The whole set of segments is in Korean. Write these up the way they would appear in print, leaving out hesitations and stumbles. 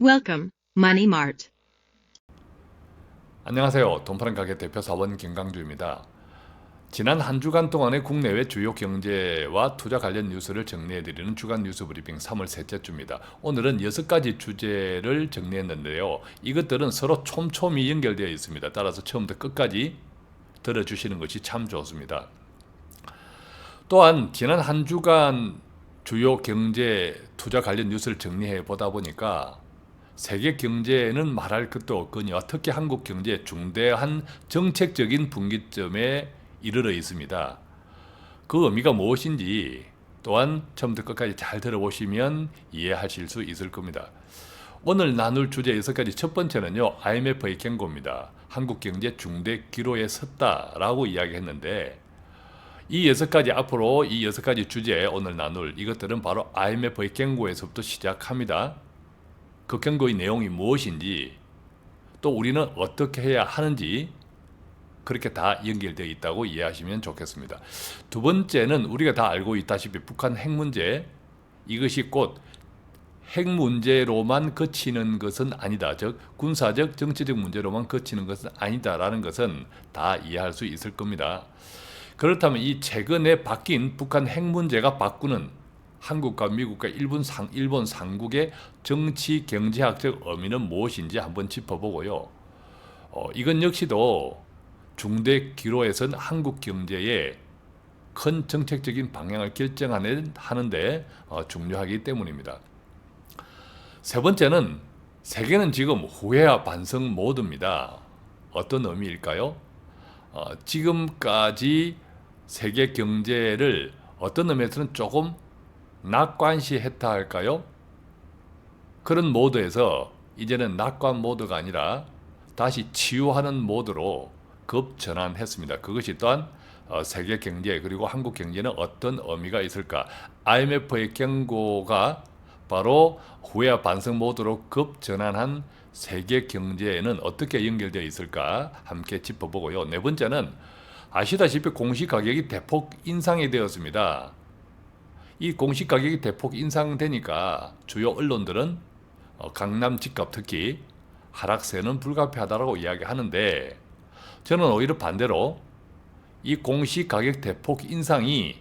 Welcome, Money Mart. 안녕하세요. 돈파는 가게 대표 사원 김강주입니다. 지난 한 주간 동안의 국내외 주요 경제와 투자 관련 뉴스를 정리해드리는 주간 뉴스 브리핑 3월 셋째 주입니다. 오늘은 6가지 주제를 정리했는데요. 이것들은 서로 촘촘히 연결되어 있습니다. 따라서 처음부터 끝까지 들어주시는 것이 참 좋습니다. 또한 지난 한 주간 주요 경제 투자 관련 뉴스를 정리해 보다 보니까 세계 경제는 말할 것도 없거니와 특히 한국 경제의 중대한 정책적인 분기점에 이르러 있습니다. 그 의미가 무엇인지 또한 처음부터 끝까지 잘 들어보시면 이해하실 수 있을 겁니다. 오늘 나눌 주제 6가지 첫 번째는요, IMF의 경고입니다. 한국 경제 중대 기로에 섰다라고 이야기했는데 이 6가지 앞으로 이 6가지 주제 오늘 나눌 이것들은 바로 IMF의 경고에서부터 시작합니다. 그 경고의 내용이 무엇인지 또 우리는 어떻게 해야 하는지 그렇게 다 연결되어 있다고 이해하시면 좋겠습니다. 두 번째는 우리가 다 알고 있다시피 북한 핵 문제, 이것이 곧 핵 문제로만 그치는 것은 아니다. 즉 군사적 정치적 문제로만 그치는 것은 아니다라는 것은 다 이해할 수 있을 겁니다. 그렇다면 이 최근에 바뀐 북한 핵 문제가 바꾸는 한국과 미국과 일본 삼국의 정치 경제학적 의미는 무엇인지 한번 짚어보고요. 이건 역시도 중대 기로에선 한국 경제의 큰 정책적인 방향을 결정하는데 중요하기 때문입니다. 세 번째는 세계는 지금 후회와 반성 모드입니다. 어떤 의미일까요? 지금까지 세계 경제를 어떤 의미에서는 조금 낙관시했다 할까요? 그런 모드에서 이제는 낙관 모드가 아니라 다시 치유하는 모드로 급전환했습니다. 그것이 또한 세계 경제 그리고 한국 경제는 어떤 의미가 있을까? IMF의 경고가 바로 후회와 반성 모드로 급전환한 세계 경제에는 어떻게 연결되어 있을까? 함께 짚어보고요. 네 번째는 아시다시피 공시 가격이 대폭 인상이 되었습니다. 이 공시 가격이 대폭 인상되니까 주요 언론들은 강남 집값 특히 하락세는 불가피하다고 이야기하는데 저는 오히려 반대로 이 공시 가격 대폭 인상이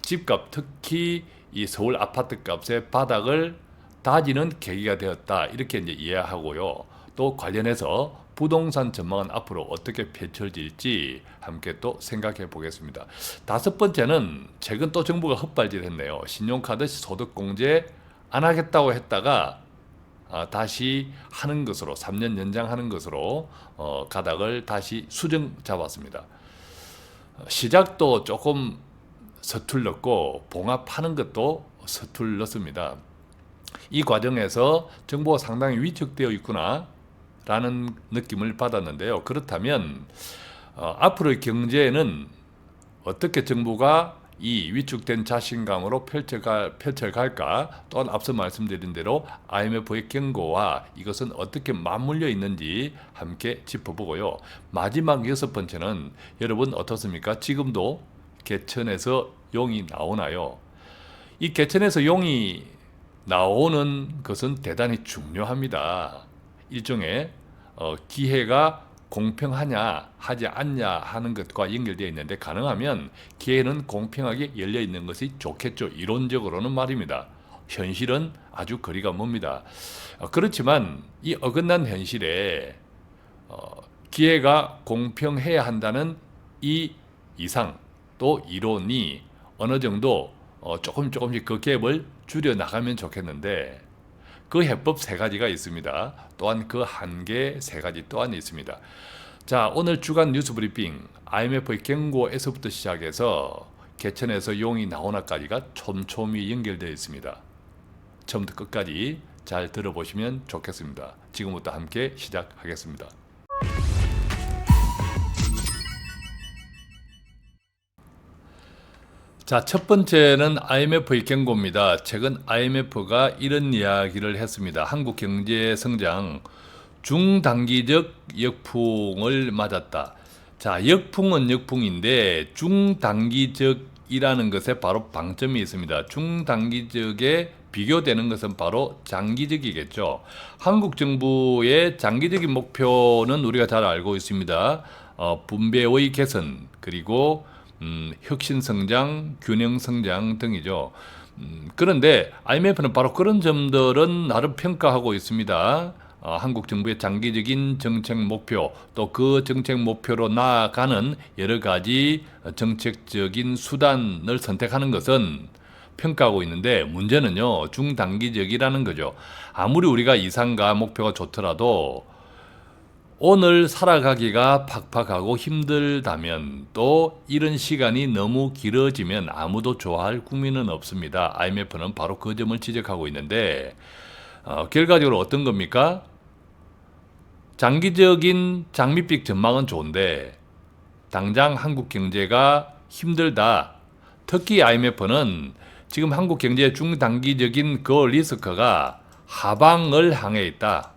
집값 특히 이 서울 아파트 값의 바닥을 다지는 계기가 되었다 이렇게 이제 이해하고요. 또 관련해서 부동산 전망은 앞으로 어떻게 펼쳐질지 함께 또 생각해 보겠습니다. 다섯 번째는 최근 또 정부가 헛발질했네요. 신용카드 소득공제 안 하겠다고 했다가 다시 하는 것으로 3년 연장하는 것으로 가닥을 다시 수정 잡았습니다. 시작도 조금 서툴렀고 봉합하는 것도 서툴렀습니다. 이 과정에서 정부가 상당히 위축되어 있구나 라는 느낌을 받았는데요. 그렇다면 앞으로의 경제는 어떻게 정부가 이 위축된 자신감으로 펼쳐갈까? 또한 앞서 말씀드린 대로 IMF의 경고와 이것은 어떻게 맞물려 있는지 함께 짚어보고요. 마지막 6번째는 여러분 어떻습니까? 지금도 개천에서 용이 나오나요? 이 개천에서 용이 나오는 것은 대단히 중요합니다. 일종의 기회가 공평하냐 하지 않냐 하는 것과 연결되어 있는데 가능하면 기회는 공평하게 열려 있는 것이 좋겠죠. 이론적으로는 말입니다. 현실은 아주 거리가 멉니다. 그렇지만 이 어긋난 현실에 기회가 공평해야 한다는 이 이상 또 이론이 어느 정도 조금씩 그 갭을 줄여 나가면 좋겠는데 그 해법 3가지가 있습니다. 또한 그 한계 3가지 또한 있습니다. 자, 오늘 주간 뉴스 브리핑 IMF의 경고에서부터 시작해서 개천에서 용이 나오나까지가 촘촘히 연결되어 있습니다. 처음부터 끝까지 잘 들어보시면 좋겠습니다. 지금부터 함께 시작하겠습니다. 자, 첫 번째는 IMF의 경고입니다. 최근 IMF가 이런 이야기를 했습니다. 한국 경제 성장 중단기적 역풍을 맞았다. 자, 역풍은 역풍인데 중단기적이라는 것에 바로 방점이 있습니다. 중단기적의 비교되는 것은 바로 장기적이겠죠. 한국 정부의 장기적인 목표는 우리가 잘 알고 있습니다. 분배의 개선, 그리고 혁신 성장, 균형 성장 등이죠. 그런데 IMF는 바로 그런 점들은 나름 평가하고 있습니다. 한국 정부의 장기적인 정책 목표, 또 그 정책 목표로 나아가는 여러 가지 정책적인 수단을 선택하는 것은 평가하고 있는데, 문제는요, 중단기적이라는 거죠. 아무리 우리가 이상과 목표가 좋더라도 오늘 살아가기가 팍팍하고 힘들다면, 또 이런 시간이 너무 길어지면 아무도 좋아할 국민은 없습니다. IMF는 바로 그 점을 지적하고 있는데, 결과적으로 어떤 겁니까? 장기적인 장밋빛 전망은 좋은데 당장 한국 경제가 힘들다. 특히 IMF는 지금 한국 경제의 중단기적인 그 리스크가 하방을 향해 있다.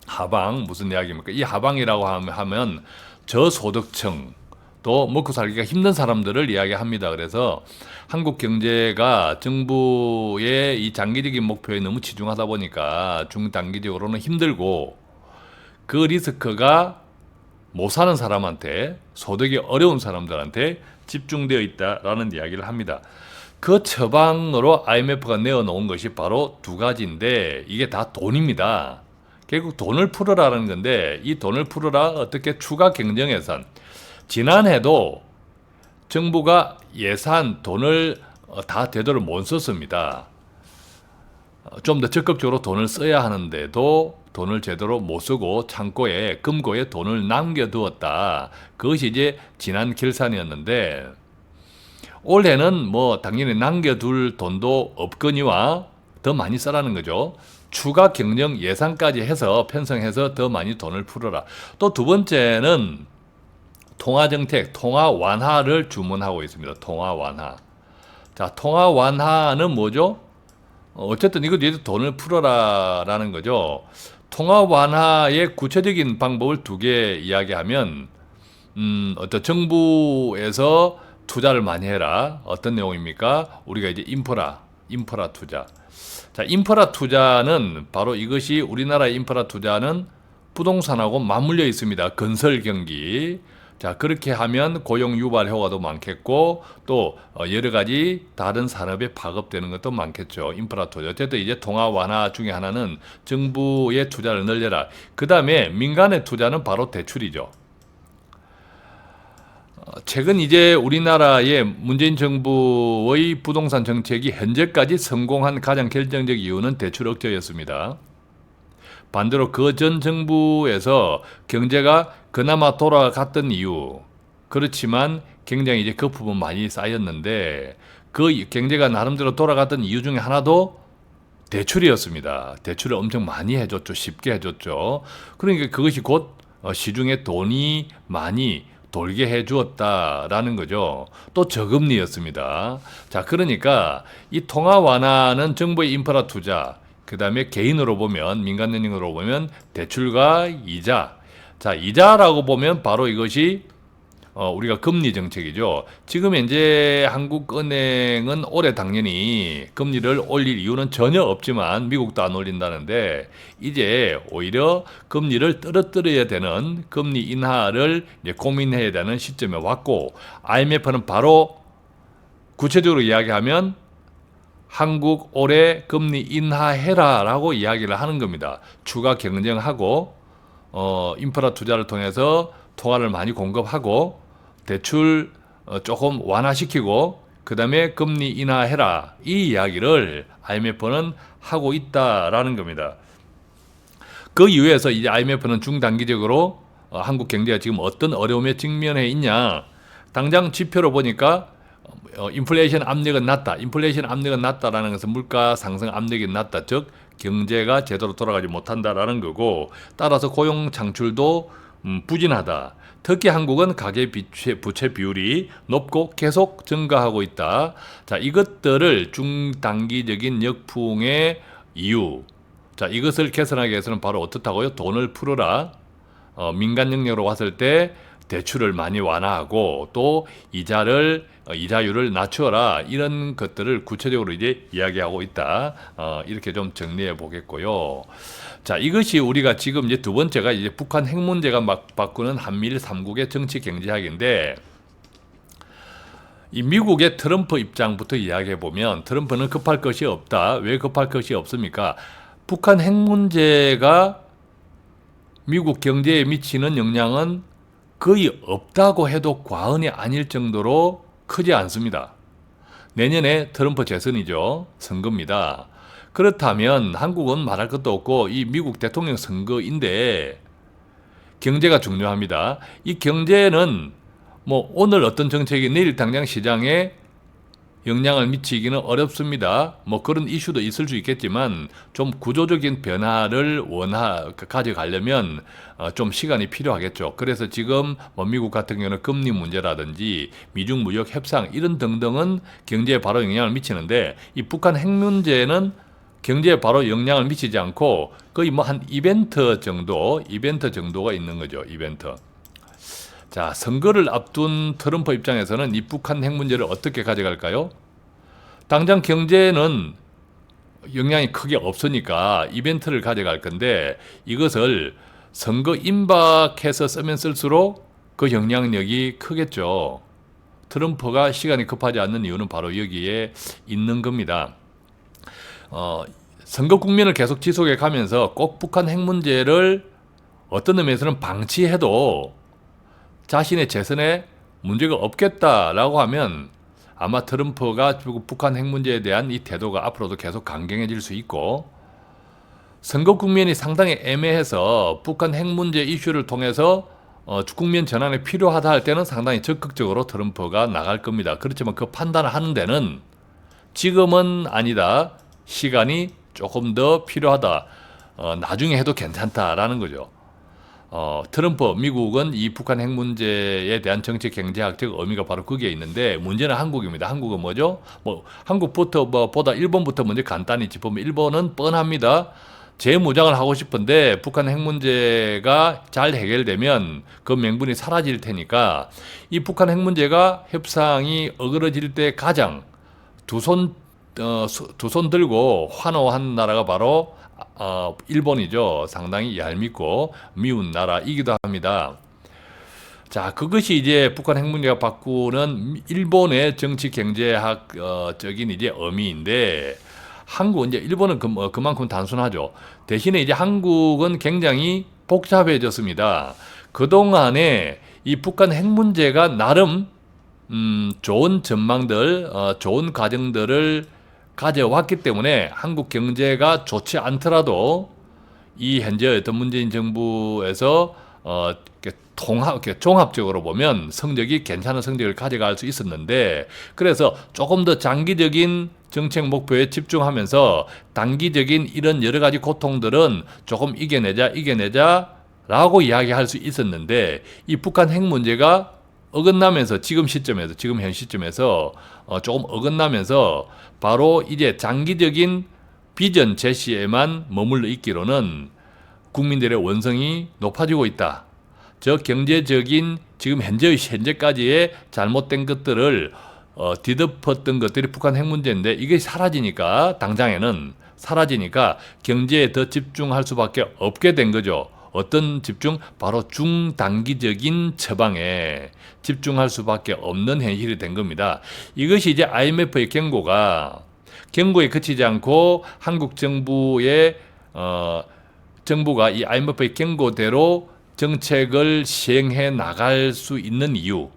하방 무슨 이야기입니까? 이 하방이라고 하면 저소득층, 또 먹고 살기가 힘든 사람들을 이야기합니다. 그래서 한국 경제가 정부의 이 장기적인 목표에 너무 치중하다 보니까 중단기적으로는 힘들고, 그 리스크가 못 사는 사람한테, 소득이 어려운 사람들한테 집중되어 있다라는 이야기를 합니다. 그 처방으로 IMF가 내어놓은 것이 바로 두 가지인데, 이게 다 돈입니다. 결국 돈을 풀어라는 건데, 이 돈을 풀어라 어떻게 추가 경정 예산. 지난해도 정부가 예산 돈을 다 제대로 못 썼습니다. 좀 더 적극적으로 돈을 써야 하는데도 돈을 제대로 못 쓰고 창고에, 금고에 돈을 남겨두었다. 그것이 이제 지난 결산이었는데, 올해는 뭐 당연히 남겨둘 돈도 없거니와 더 많이 쓰라는 거죠. 추가 경정 예산까지 해서 편성해서 더 많이 돈을 풀어라. 또 두 번째는 통화정책, 통화 완화를 주문하고 있습니다. 통화 완화. 자, 통화 완화는 뭐죠? 어쨌든 이거 얘도 돈을 풀어라라는 거죠. 통화 완화의 구체적인 방법을 두 개 이야기하면, 어떤 정부에서 투자를 많이 해라. 어떤 내용입니까? 우리가 이제 인프라 투자. 자, 인프라 투자는 바로 이것이, 우리나라의 인프라 투자는 부동산하고 맞물려 있습니다. 건설 경기. 자, 그렇게 하면 고용 유발 효과도 많겠고, 또 여러 가지 다른 산업에 파급되는 것도 많겠죠. 인프라 투자. 어쨌든 이제 통화 완화 중에 하나는 정부의 투자를 늘려라. 그 다음에 민간의 투자는 바로 대출이죠. 최근 이제 우리나라의 문재인 정부의 부동산 정책이 현재까지 성공한 가장 결정적 이유는 대출 억제였습니다. 반대로 그 전 정부에서 경제가 그나마 돌아갔던 이유, 그렇지만 굉장히 이제 거품은 많이 쌓였는데, 그 경제가 나름대로 돌아갔던 이유 중에 하나도 대출이었습니다. 대출을 엄청 많이 해줬죠. 쉽게 해줬죠. 그러니까 그것이 곧 시중에 돈이 많이 돌게 해주었다라는 거죠. 또 저금리였습니다. 자, 그러니까 이 통화 완화는 정부의 인프라 투자, 그 다음에 개인으로 보면, 민간은행으로 보면 대출과 이자. 자, 이자라고 보면 바로 이것이 우리가 금리 정책이죠. 지금 현재 한국은행은 올해 당연히 금리를 올릴 이유는 전혀 없지만, 미국도 안 올린다는데, 이제 오히려 금리를 떨어뜨려야 되는, 금리 인하를 이제 고민해야 되는 시점에 왔고, IMF는 바로 구체적으로 이야기하면 한국 올해 금리 인하해라라고 이야기를 하는 겁니다. 추가 경쟁하고, 인프라 투자를 통해서 통화를 많이 공급하고, 대출 조금 완화시키고, 그 다음에 금리 인하해라. 이 이야기를 IMF는 하고 있다라는 겁니다. 그 이유에서 이제 IMF는 중단기적으로 한국 경제가 지금 어떤 어려움에 직면해 있냐. 당장 지표로 보니까 인플레이션 압력은 낮다. 인플레이션 압력은 낮다라는 것은 물가 상승 압력이 낮다. 즉 경제가 제대로 돌아가지 못한다라는 거고, 따라서 고용 창출도 부진하다. 특히 한국은 가계 부채 비율이 높고 계속 증가하고 있다. 자, 이것들을 중단기적인 역풍의 이유. 자, 이것을 개선하기 위해서는 바로 어떻다고요? 돈을 풀어라. 민간 영역으로 왔을 때 대출을 많이 완화하고 또 이자율을 낮추어라, 이런 것들을 구체적으로 이제 이야기하고 있다. 이렇게 좀 정리해 보겠고요. 자, 이것이 우리가 지금 이제 두 번째가 이제 북한 핵 문제가 막 바꾸는 한미일 3국의 정치 경제학인데, 이 미국의 트럼프 입장부터 이야기해 보면 트럼프는 급할 것이 없다. 왜 급할 것이 없습니까? 북한 핵 문제가 미국 경제에 미치는 영향은 거의 없다고 해도 과언이 아닐 정도로 크지 않습니다. 내년에 트럼프 재선이죠. 선거입니다. 그렇다면 한국은 말할 것도 없고 이 미국 대통령 선거인데 경제가 중요합니다. 이 경제는 뭐 오늘 어떤 정책이 내일 당장 시장에 영향을 미치기는 어렵습니다. 뭐 그런 이슈도 있을 수 있겠지만 좀 구조적인 변화를 가져가려면 좀 시간이 필요하겠죠. 그래서 지금 뭐 미국 같은 경우는 금리 문제라든지 미중 무역 협상 이런 등등은 경제에 바로 영향을 미치는데, 이 북한 핵 문제는 경제에 바로 영향을 미치지 않고 거의 뭐 한 이벤트가 있는 거죠. 이벤트. 자, 선거를 앞둔 트럼프 입장에서는 이 북한 핵 문제를 어떻게 가져갈까요? 당장 경제는 영향이 크게 없으니까 이벤트를 가져갈 건데, 이것을 선거 임박해서 쓰면 쓸수록 그 영향력이 크겠죠. 트럼프가 시간이 급하지 않는 이유는 바로 여기에 있는 겁니다. 선거 국면을 계속 지속해 가면서 꼭 북한 핵 문제를 어떤 의미에서는 방치해도 자신의 재선에 문제가 없겠다라고 하면 아마 트럼프가 북한 핵 문제에 대한 이 태도가 앞으로도 계속 강경해질 수 있고, 선거 국면이 상당히 애매해서 북한 핵 문제 이슈를 통해서 국면 전환이 필요하다 할 때는 상당히 적극적으로 트럼프가 나갈 겁니다. 그렇지만 그 판단을 하는 데는 지금은 아니다, 시간이 조금 더 필요하다, 나중에 해도 괜찮다라는 거죠. 트럼프, 미국은 이 북한 핵 문제에 대한 정치 경제학적 의미가 바로 거기에 있는데, 문제는 한국입니다. 한국은 뭐죠? 뭐 한국부터 보다 일본부터 먼저 간단히 짚으면 일본은 뻔합니다. 재무장을 하고 싶은데 북한 핵 문제가 잘 해결되면 그 명분이 사라질 테니까, 이 북한 핵 문제가 협상이 어그러질 때 가장 두 손 들고 환호한 나라가 바로 일본이죠. 상당히 얄밉고 미운 나라이기도 합니다. 자, 그것이 이제 북한 핵 문제가 바꾸는 일본의 정치 경제학적인 이제 의미인데, 한국 이제 일본은 그만큼 단순하죠. 대신에 이제 한국은 굉장히 복잡해졌습니다. 그동안에 이 북한 핵 문제가 나름 좋은 전망들, 좋은 과정들을 가져왔기 때문에 한국 경제가 좋지 않더라도 이 현재 어떤 문재인 정부에서 종합적으로 보면 성적이 괜찮은 성적을 가져갈 수 있었는데, 그래서 조금 더 장기적인 정책 목표에 집중하면서 단기적인 이런 여러 가지 고통들은 조금 이겨내자라고 이야기할 수 있었는데, 이 북한 핵 문제가 어긋나면서 지금 현 시점에서 조금 어긋나면서 바로 이제 장기적인 비전 제시에만 머물러 있기로는 국민들의 원성이 높아지고 있다. 저 경제적인 지금 현재까지의 잘못된 것들을 뒤덮었던 것들이 북한 핵 문제인데, 이게 당장에는 사라지니까 경제에 더 집중할 수밖에 없게 된 거죠. 어떤 집중? 바로 중단기적인 처방에 집중할 수밖에 없는 현실이 된 겁니다. 이것이 이제 IMF의 경고에 그치지 않고 한국 정부가 이 IMF의 경고대로 정책을 시행해 나갈 수 있는 이유,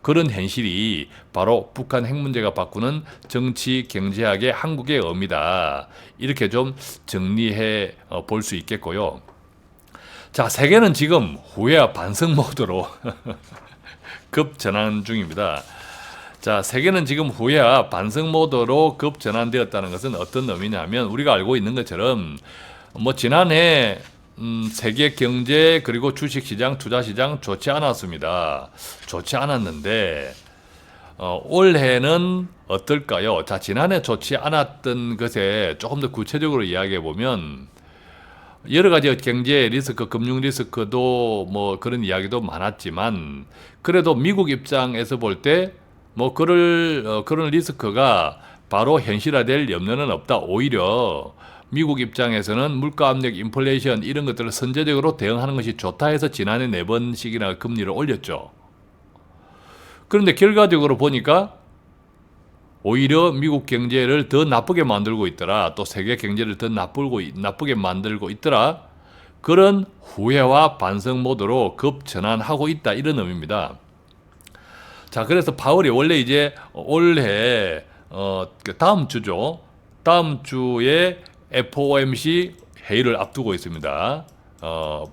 그런 현실이 바로 북한 핵 문제가 바꾸는 정치 경제학의 한국의 의미다. 이렇게 좀 정리해 볼 수 있겠고요. 자, 세계는 지금 후회와 반성 모드로 급전환 중입니다. 자, 세계는 지금 후회와 반성 모드로 급전환되었다는 것은 어떤 의미냐면, 우리가 알고 있는 것처럼 뭐 지난해 세계 경제 그리고 주식시장, 투자시장 좋지 않았습니다. 좋지 않았는데 올해는 어떨까요? 자, 지난해 좋지 않았던 것에 조금 더 구체적으로 이야기해 보면, 여러 가지 경제 리스크, 금융 리스크도 뭐 그런 이야기도 많았지만 그래도 미국 입장에서 볼 때 뭐 그런 리스크가 바로 현실화될 염려는 없다. 오히려 미국 입장에서는 물가 압력, 인플레이션 이런 것들을 선제적으로 대응하는 것이 좋다 해서 지난해 4번씩이나 금리를 올렸죠. 그런데 결과적으로 보니까 오히려 미국 경제를 더 나쁘게 만들고 있더라. 또 세계 경제를 더 나쁘게 만들고 있더라. 그런 후회와 반성 모드로 급전환하고 있다. 이런 의미입니다. 자, 그래서 파월이 원래 이제 올해 다음 주죠. 다음 주에 FOMC 회의를 앞두고 있습니다.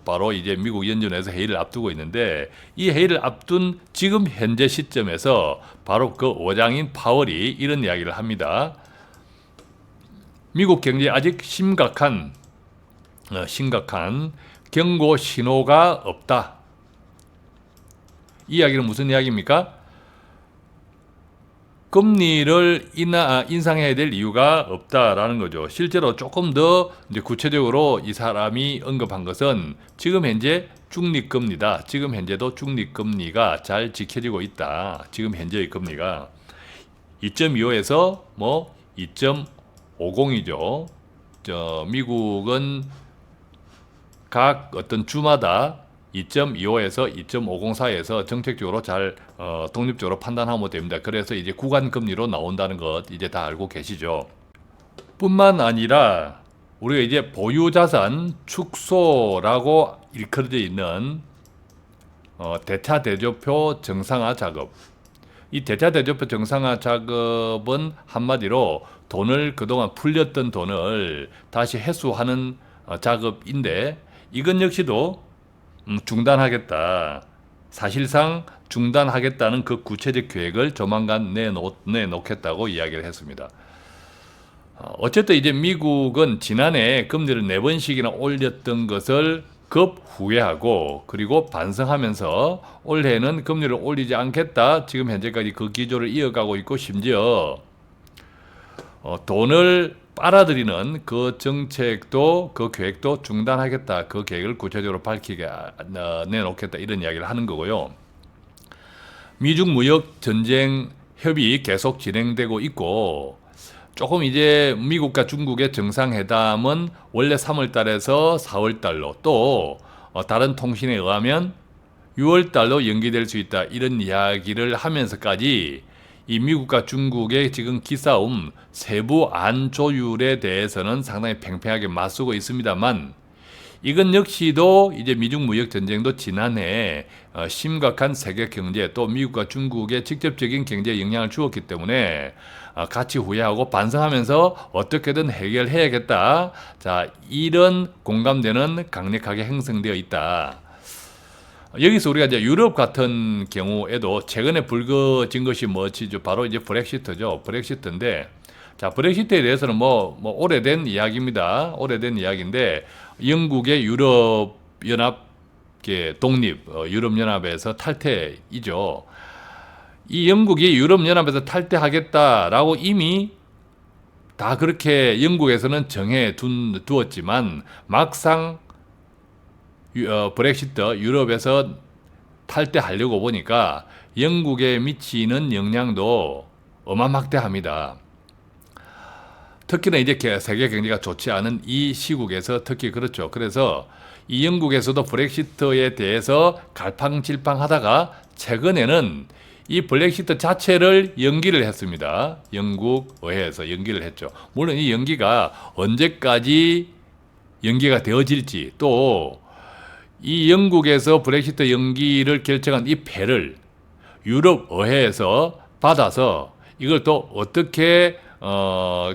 바로 이제 미국 연준에서 회의를 앞두고 있는데 이 회의를 앞둔 지금 현재 시점에서 바로 그 의장인 파월이 이런 이야기를 합니다. 미국 경제에 아직 심각한 경고 신호가 없다. 이 이야기는 무슨 이야기입니까? 금리를 인상해야 될 이유가 없다라는 거죠. 실제로 조금 더 이제 구체적으로 이 사람이 언급한 것은 지금 현재 중립금리다. 지금 현재도 중립금리가 잘 지켜지고 있다. 지금 현재의 금리가 2.25에서 뭐 2.50이죠. 미국은 각 어떤 주마다 2.25에서 2.50 사이에서 정책적으로 잘 독립적으로 판단하면 됩니다. 그래서 이제 구간 금리로 나온다는 것 이제 다 알고 계시죠. 뿐만 아니라 우리가 이제 보유자산 축소라고 일컬어져 있는 대차대조표 정상화 작업. 이 대차대조표 정상화 작업은 한마디로 그동안 풀렸던 돈을 다시 회수하는 작업인데 이건 역시도 중단하겠다. 사실상 중단하겠다는 그 구체적 계획을 조만간 내놓겠다고 이야기를 했습니다. 어쨌든 이제 미국은 지난해 금리를 4번씩이나 올렸던 것을 급 후회하고 그리고 반성하면서 올해는 금리를 올리지 않겠다. 지금 현재까지 그 기조를 이어가고 있고 심지어 돈을 빨아들이는 그 정책도 그 계획도 중단하겠다. 그 계획을 구체적으로 밝히게 내놓겠다. 이런 이야기를 하는 거고요. 미중 무역 전쟁 협의 계속 진행되고 있고 조금 이제 미국과 중국의 정상회담은 원래 3월 달에서 4월 달로 또 다른 통신에 의하면 6월 달로 연기될 수 있다. 이런 이야기를 하면서까지 이 미국과 중국의 지금 기싸움 세부 안 조율에 대해서는 상당히 팽팽하게 맞서고 있습니다만 이건 역시도 이제 미중 무역 전쟁도 지난해 심각한 세계 경제 또 미국과 중국의 직접적인 경제에 영향을 주었기 때문에 같이 후회하고 반성하면서 어떻게든 해결해야겠다. 자, 이런 공감대는 강력하게 형성되어 있다. 여기서 우리가 이제 유럽 같은 경우에도 최근에 불거진 것이 뭐지? 바로 이제 브렉시트죠. 브렉시트인데, 자, 브렉시트에 대해서는 뭐 오래된 이야기입니다. 오래된 이야기인데, 영국의 유럽연합 독립, 유럽연합에서 탈퇴이죠. 이 영국이 유럽연합에서 탈퇴하겠다라고 이미 다 그렇게 영국에서는 정해 두었지만 막상 브렉시트 유럽에서 탈퇴하려고 보니까 영국에 미치는 영향도 어마막대합니다. 특히나 이제 세계 경제가 좋지 않은 이 시국에서 특히 그렇죠. 그래서 이 영국에서도 브렉시트에 대해서 갈팡질팡하다가 최근에는 이 브렉시트 자체를 연기를 했습니다. 영국 의회에서 연기를 했죠. 물론 이 연기가 언제까지 연기가 되어질지 또 이 영국에서 브렉시트 연기를 결정한 이 패를 유럽 의회에서 받아서 이걸 또 어떻게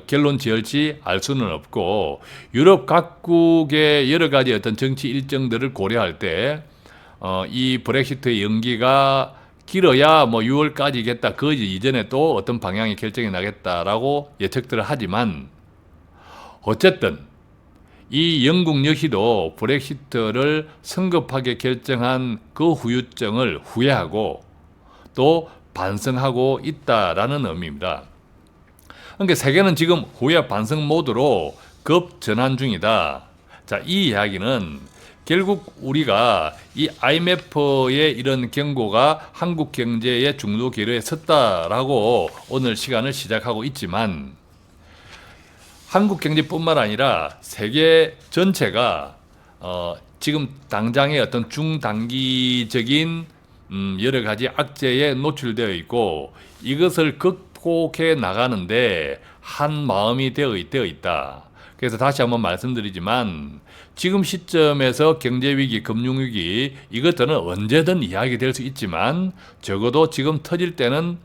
결론 지을지 알 수는 없고 유럽 각국의 여러 가지 어떤 정치 일정들을 고려할 때 이 브렉시트의 연기가 길어야 뭐 6월까지겠다. 그 이전에 또 어떤 방향이 결정이 나겠다라고 예측들을 하지만 어쨌든 이 영국 역시도 브렉시트를 성급하게 결정한 그 후유증을 후회하고 또 반성하고 있다라는 의미입니다. 그러니까 세계는 지금 후회 반성 모드로 급 전환 중이다. 자, 이 이야기는 결국 우리가 이 IMF의 이런 경고가 한국 경제의 중도 기로에 섰다라고 오늘 시간을 시작하고 있지만 한국 경제뿐만 아니라 세계 전체가 지금 당장의 어떤 중단기적인 여러 가지 악재에 노출되어 있고 이것을 극복해 나가는데 한 마음이 되어 있다. 그래서 다시 한번 말씀드리지만 지금 시점에서 경제위기, 금융위기 이것들은 언제든 이야기될 수 있지만 적어도 지금 터질 때는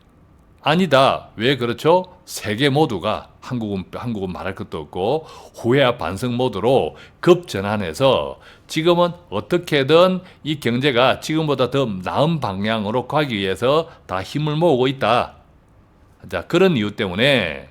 아니다. 왜 그렇죠? 세계 모두가 한국은 말할 것도 없고 후회와 반성 모드로 급전환해서 지금은 어떻게든 이 경제가 지금보다 더 나은 방향으로 가기 위해서 다 힘을 모으고 있다. 자, 그런 이유 때문에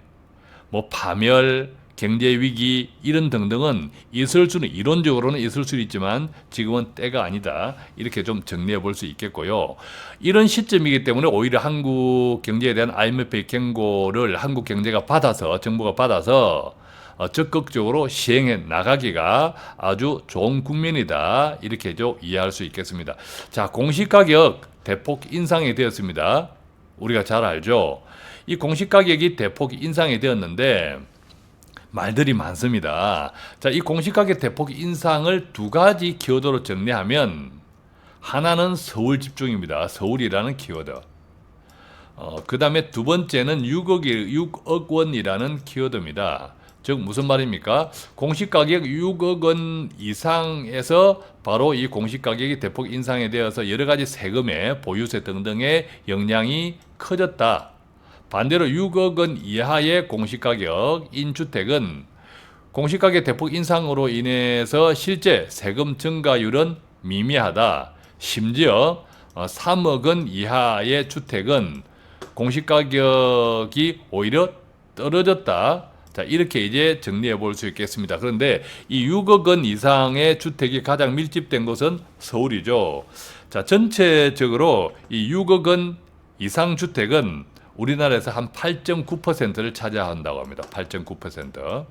뭐 파멸, 경제 위기 이런 등등은 있을 수는 이론적으로는 있을 수 있지만 지금은 때가 아니다. 이렇게 좀 정리해 볼 수 있겠고요. 이런 시점이기 때문에 오히려 한국 경제에 대한 IMF의 경고를 한국 경제가 받아서 정부가 받아서 적극적으로 시행해 나가기가 아주 좋은 국면이다. 이렇게 좀 이해할 수 있겠습니다. 자, 공시가격 대폭 인상이 되었습니다. 우리가 잘 알죠. 이 공시가격이 대폭 인상이 되었는데 말들이 많습니다. 자, 이 공시가격 대폭 인상을 두 가지 키워드로 정리하면 하나는 서울 집중입니다. 서울이라는 키워드. 그 다음에 두 번째는 6억 원이라는 키워드입니다. 즉 무슨 말입니까? 공시가격 6억 원 이상에서 바로 이 공시가격이 대폭 인상이 되어서 여러 가지 세금에 보유세 등등의 영향이 커졌다. 반대로 6억 원 이하의 공시가격인 주택은 공시가격 대폭 인상으로 인해서 실제 세금 증가율은 미미하다. 심지어 3억 원 이하의 주택은 공시가격이 오히려 떨어졌다. 자, 이렇게 이제 정리해 볼 수 있겠습니다. 그런데 이 6억 원 이상의 주택이 가장 밀집된 곳은 서울이죠. 자, 전체적으로 이 6억 원 이상 주택은 우리나라에서 한 8.9%를 차지한다고 합니다. 8.9%.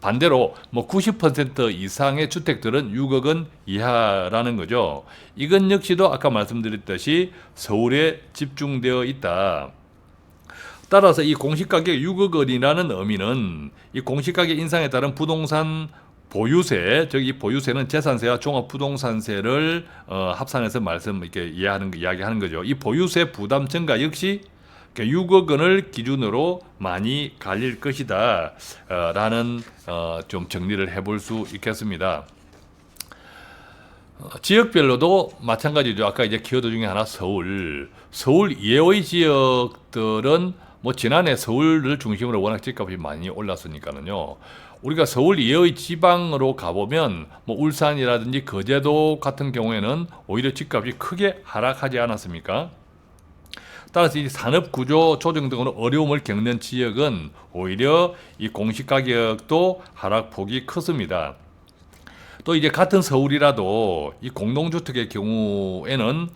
반대로 뭐 90% 이상의 주택들은 6억 원 이하라는 거죠. 이건 역시도 아까 말씀드렸듯이 서울에 집중되어 있다. 따라서 이 공시가격 6억 원이라는 의미는 이 공시가격 인상에 따른 부동산 보유세, 즉 이 보유세는 재산세와 종합부동산세를 합산해서 이렇게 이야기하는 거죠. 이 보유세 부담 증가 역시 6억 원을 기준으로 많이 갈릴 것이다 라는 좀 정리를 해볼 수 있겠습니다. 지역별로도 마찬가지죠. 아까 이제 키워드 중에 하나 서울 이외의 지역들은 뭐 지난해 서울을 중심으로 워낙 집값이 많이 올랐으니까는요. 우리가 서울 이외의 지방으로 가보면 뭐 울산이라든지 거제도 같은 경우에는 오히려 집값이 크게 하락하지 않았습니까? 따라서 이 산업 구조 조정 등으로 어려움을 겪는 지역은 오히려 이 공시가격도 하락폭이 컸습니다. 또 이제 같은 서울이라도 이 공동주택의 경우에는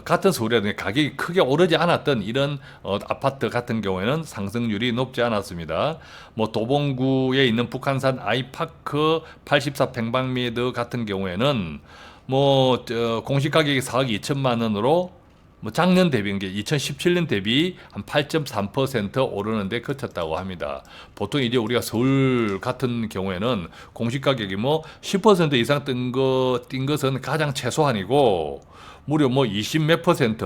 같은 서울이라도 가격이 크게 오르지 않았던 이런 아파트 같은 경우에는 상승률이 높지 않았습니다. 뭐 도봉구에 있는 북한산 아이파크 84평방미터 같은 경우에는 뭐 공시가격이 4억 2천만 원으로 뭐 작년 대비인 게 2017년 대비 한 8.3% 오르는데 그쳤다고 합니다. 보통 이제 우리가 서울 같은 경우에는 공시가격이 뭐 10% 이상 뛴 것은 가장 최소한이고 무려 뭐 20 몇 퍼센트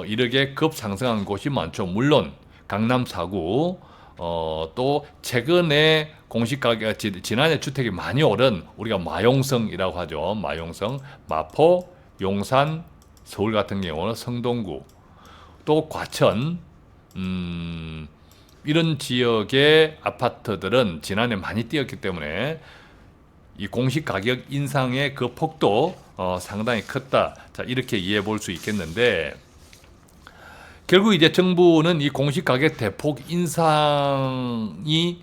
이렇게 급상승한 곳이 많죠. 물론 강남 4구 또 최근에 공시가격 지난해 주택이 많이 오른 우리가 마용성이라고 하죠. 마용성, 마포, 용산, 서울 같은 경우는 성동구, 또 과천, 이런 지역의 아파트들은 지난해 많이 뛰었기 때문에 이 공시가격 인상의 그 폭도 상당히 컸다. 자, 이렇게 이해해 볼 수 있겠는데, 결국 이제 정부는 이 공시가격 대폭 인상이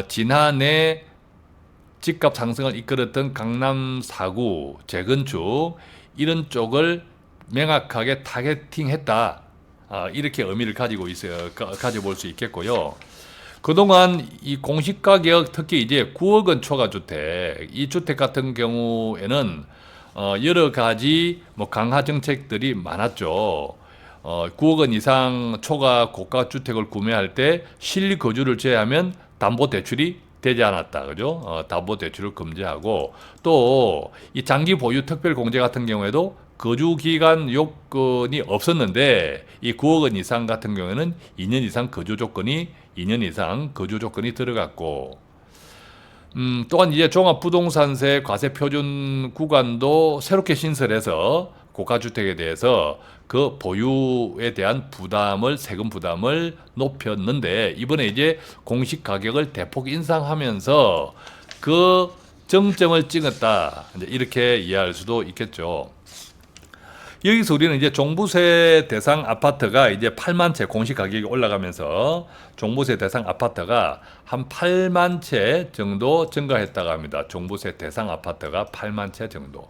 지난해 집값 상승을 이끌었던 강남 4구, 재건축 이런 쪽을 명확하게 타겟팅했다. 이렇게 의미를 가져볼 수 있겠고요. 그동안 이 공시가격 특히 이제 9억 원 초과주택, 이 주택 같은 경우에는 여러 가지 뭐 강화 정책들이 많았죠. 9억 원 이상 초과 고가 주택을 구매할 때 실거주를 제외하면 담보 대출이 되지 않았다. 그죠? 담보 대출을 금지하고 또 이 장기 보유 특별 공제 같은 경우에도 거주 기간 요건이 없었는데 이 9억 원 이상 같은 경우에는 2년 이상 거주 조건이 들어갔고 또한 이제 종합부동산세 과세 표준 구간도 새롭게 신설해서 고가주택에 대해서 그 보유에 대한 세금 부담을 높였는데 이번에 이제 공시 가격을 대폭 인상하면서 그 정점을 찍었다. 이제 이렇게 이해할 수도 있겠죠. 여기서 우리는 이제 종부세 대상 아파트가 이제 8만 채 공시 가격이 올라가면서 종부세 대상 아파트가 한 8만 채 정도 증가했다고 합니다. 종부세 대상 아파트가 8만 채 정도.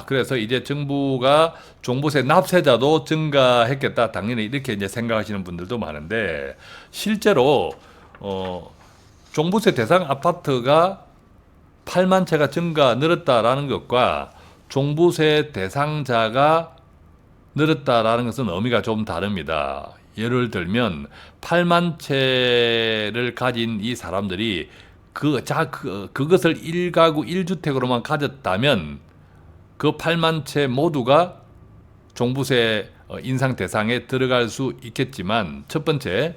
그래서 이제 정부가 종부세 납세자도 증가했겠다. 당연히 이렇게 이제 생각하시는 분들도 많은데 실제로 종부세 대상 아파트가 8만 채가 늘었다라는 것과 종부세 대상자가 늘었다라는 것은 의미가 좀 다릅니다. 예를 들면 8만 채를 가진 이 사람들이 그것을 1가구 1주택으로만 가졌다면 그 8만 채 모두가 종부세 인상 대상에 들어갈 수 있겠지만 첫 번째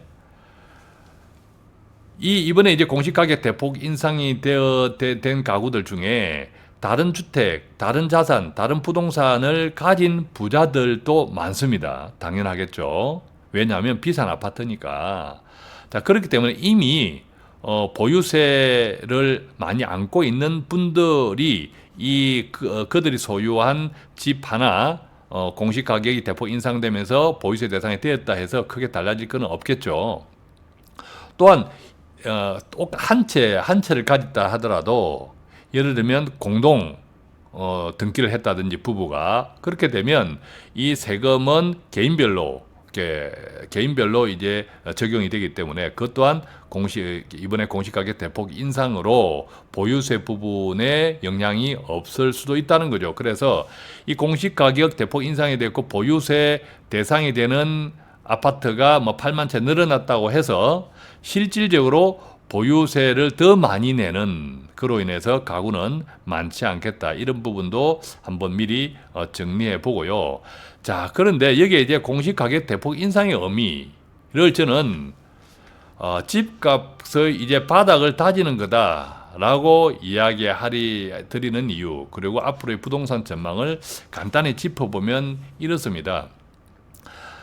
이번에 이제 공시가격 대폭 인상이 된 가구들 중에 다른 주택, 다른 자산, 다른 부동산을 가진 부자들도 많습니다. 당연하겠죠. 왜냐하면 비싼 아파트니까. 자, 그렇기 때문에 이미 보유세를 많이 안고 있는 분들이 그들이 소유한 집 하나 공시가격이 대폭 인상되면서 보유세 대상이 되었다 해서 크게 달라질 건 없겠죠. 또한 한 채를 가졌다 하더라도 예를 들면 공동 등기를 했다든지 부부가 그렇게 되면 이 세금은 개인별로 이제 적용이 되기 때문에 그것 또한 이번에 공시가격 대폭 인상으로 보유세 부분에 영향이 없을 수도 있다는 거죠. 그래서 이 공시가격 대폭 인상이 됐고 보유세 대상이 되는 아파트가 뭐 8만 채 늘어났다고 해서 실질적으로 보유세를 더 많이 내는 그로 인해서 가구는 많지 않겠다. 이런 부분도 한번 미리 정리해 보고요. 자, 그런데 여기에 이제 공시가격 대폭 인상의 의미를 저는 집값의 이제 바닥을 다지는 거다라고 드리는 이유, 그리고 앞으로의 부동산 전망을 간단히 짚어보면 이렇습니다.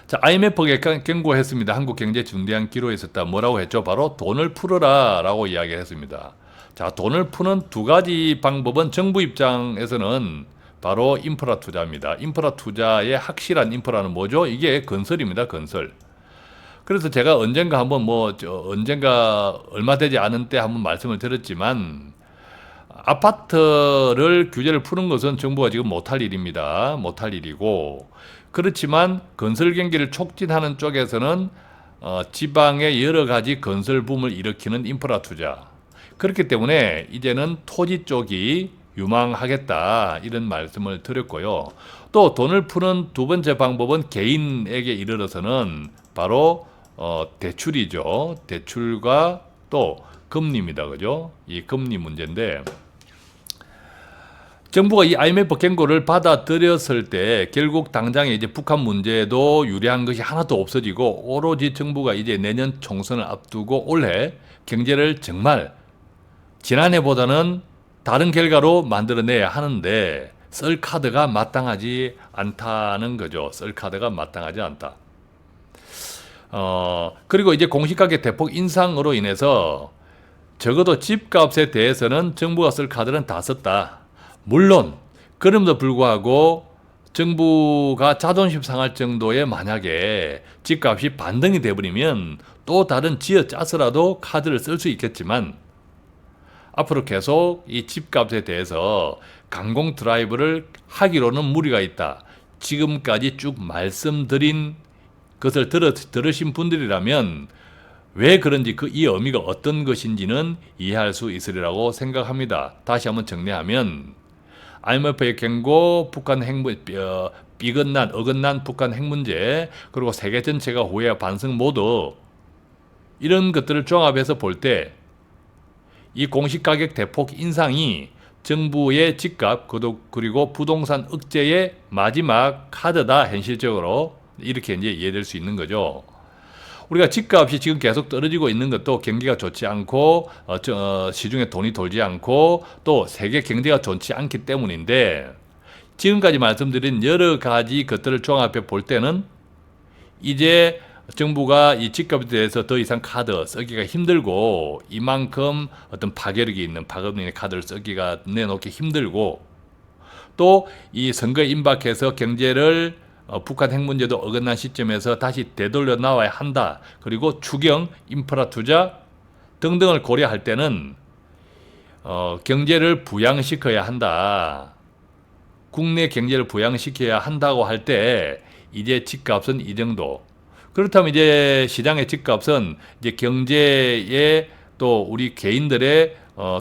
자, IMF가 경고했습니다. 한국 경제 중대한 기로에 있었다. 뭐라고 했죠? 바로 돈을 풀어라 라고 이야기했습니다. 자, 돈을 푸는 두 가지 방법은 정부 입장에서는 바로 인프라 투자입니다. 인프라 투자의 확실한 인프라는 뭐죠? 이게 건설입니다. 건설. 그래서 제가 언젠가 얼마 되지 않은 때 한번 말씀을 드렸지만 아파트를 규제를 푸는 것은 정부가 지금 못할 일입니다. 못할 일이고 그렇지만 건설 경기를 촉진하는 쪽에서는 지방의 여러 가지 건설 붐을 일으키는 인프라 투자. 그렇기 때문에 이제는 토지 쪽이 유망하겠다 이런 말씀을 드렸고요. 또 돈을 푸는 두 번째 방법은 개인에게 이르러서는 바로 대출이죠. 대출과 또 금리입니다. 그죠? 이 금리 문제인데 정부가 이 IMF 경고를 받아들였을 때 결국 당장에 이제 북한 문제도 유리한 것이 하나도 없어지고 오로지 정부가 이제 내년 총선을 앞두고 올해 경제를 정말 지난해보다는 다른 결과로 만들어내야 하는데 쓸 카드가 마땅하지 않다는 거죠. 쓸 카드가 마땅하지 않다. 그리고 이제 공시가격 대폭 인상으로 인해서 적어도 집값에 대해서는 정부가 쓸 카드는 다 썼다. 물론 그럼에도 불구하고 정부가 자존심 상할 정도의 만약에 집값이 반등이 돼버리면 또 다른 쥐어짜서라도 카드를 쓸 수 있겠지만 앞으로 계속 이 집값에 대해서 강공 드라이브를 하기로는 무리가 있다. 지금까지 쭉 말씀드린 것을 들으신 분들이라면 왜 그런지 이 의미가 어떤 것인지는 이해할 수 있으리라고 생각합니다. 다시 한번 정리하면 IMF의 경고, 북한 어긋난 북한 핵 문제, 그리고 세계 전체가 호의와 반성 모두 이런 것들을 종합해서 볼 때 이 공시가격 대폭 인상이 정부의 집값 그리고 부동산 억제의 마지막 카드다, 현실적으로 이렇게 이제 이해될 수 있는 거죠. 우리가 집값이 지금 계속 떨어지고 있는 것도 경기가 좋지 않고 시중에 돈이 돌지 않고 또 세계 경제가 좋지 않기 때문인데, 지금까지 말씀드린 여러 가지 것들을 종합해 볼 때는 이제 정부가 이 집값에 대해서 더 이상 카드 쓰기가 힘들고, 이만큼 어떤 파괴력이 있는 파급력의 카드를 쓰기가 내놓기 힘들고, 또 이 선거에 임박해서 경제를 북한 핵 문제도 어긋난 시점에서 다시 되돌려 나와야 한다. 그리고 추경, 인프라 투자 등등을 고려할 때는 경제를 부양시켜야 한다. 국내 경제를 부양시켜야 한다고 할 때 이제 집값은 이 정도. 그렇다면 이제 시장의 집값은 이제 경제의 또 우리 개인들의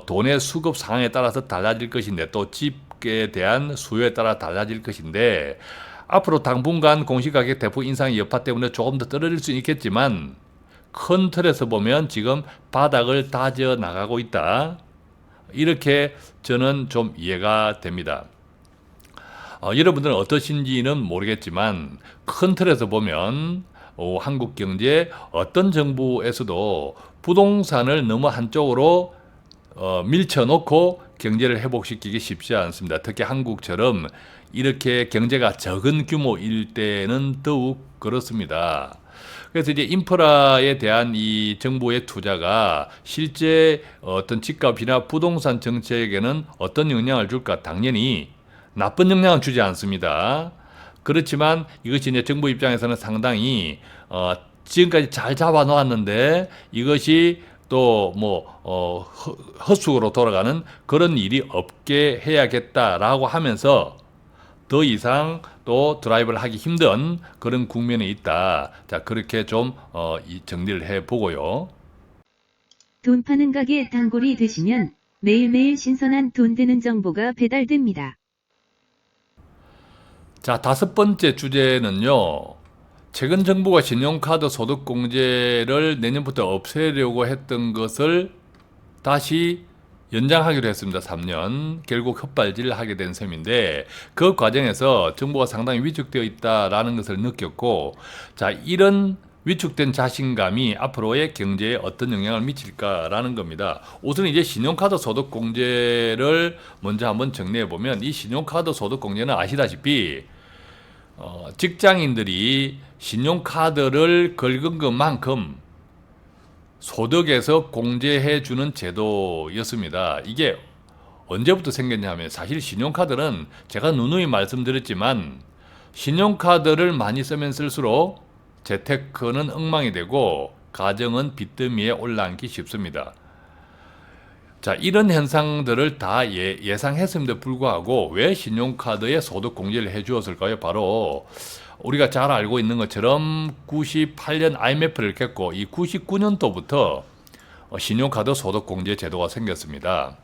돈의 수급 상황에 따라서 달라질 것인데, 또 집에 대한 수요에 따라 달라질 것인데, 앞으로 당분간 공시가격 대폭 인상의 여파 때문에 조금 더 떨어질 수 있겠지만 큰 틀에서 보면 지금 바닥을 다져 나가고 있다. 이렇게 저는 좀 이해가 됩니다. 여러분들은 어떠신지는 모르겠지만 큰 틀에서 보면 한국 경제 어떤 정부에서도 부동산을 너무 한쪽으로 밀쳐놓고 경제를 회복시키기 쉽지 않습니다. 특히 한국처럼 이렇게 경제가 적은 규모일 때는 더욱 그렇습니다. 그래서 이제 인프라에 대한 이 정부의 투자가 실제 어떤 집값이나 부동산 정책에는 어떤 영향을 줄까? 당연히 나쁜 영향을 주지 않습니다. 그렇지만 이것이 이제 정부 입장에서는 상당히 지금까지 잘 잡아 놓았는데 이것이 또 헛수고로 돌아가는 그런 일이 없게 해야겠다라고 하면서 더 이상 또 드라이브를 하기 힘든 그런 국면에 있다. 자, 그렇게 좀 정리를 해보고요. 돈 파는 가게 단골이 되시면 매일매일 신선한 돈 되는 정보가 배달됩니다. 자, 다섯 번째 주제는요. 최근 정부가 신용카드 소득공제를 내년부터 없애려고 했던 것을 다시 연장하기로 했습니다. 3년. 결국 헛발질하게 된 셈인데, 그 과정에서 정부가 상당히 위축되어 있다라는 것을 느꼈고, 자, 이런 위축된 자신감이 앞으로의 경제에 어떤 영향을 미칠까라는 겁니다. 우선 이제 신용카드 소득공제를 먼저 한번 정리해 보면, 이 신용카드 소득공제는 아시다시피 직장인들이 신용카드를 긁은 것만큼 소득에서 공제해주는 제도였습니다. 이게 언제부터 생겼냐면, 사실 신용카드는 제가 누누이 말씀드렸지만 신용카드를 많이 쓰면 쓸수록 재테크는 엉망이 되고 가정은 빚더미에 올라앉기 쉽습니다. 자, 이런 현상들을 다 예상했음에도 불구하고 왜 신용카드에 소득 공제를 해주었을까요? 바로 우리가 잘 알고 있는 것처럼 98년 IMF를 겪고 이 99년도부터 신용카드 소득 공제 제도가 생겼습니다.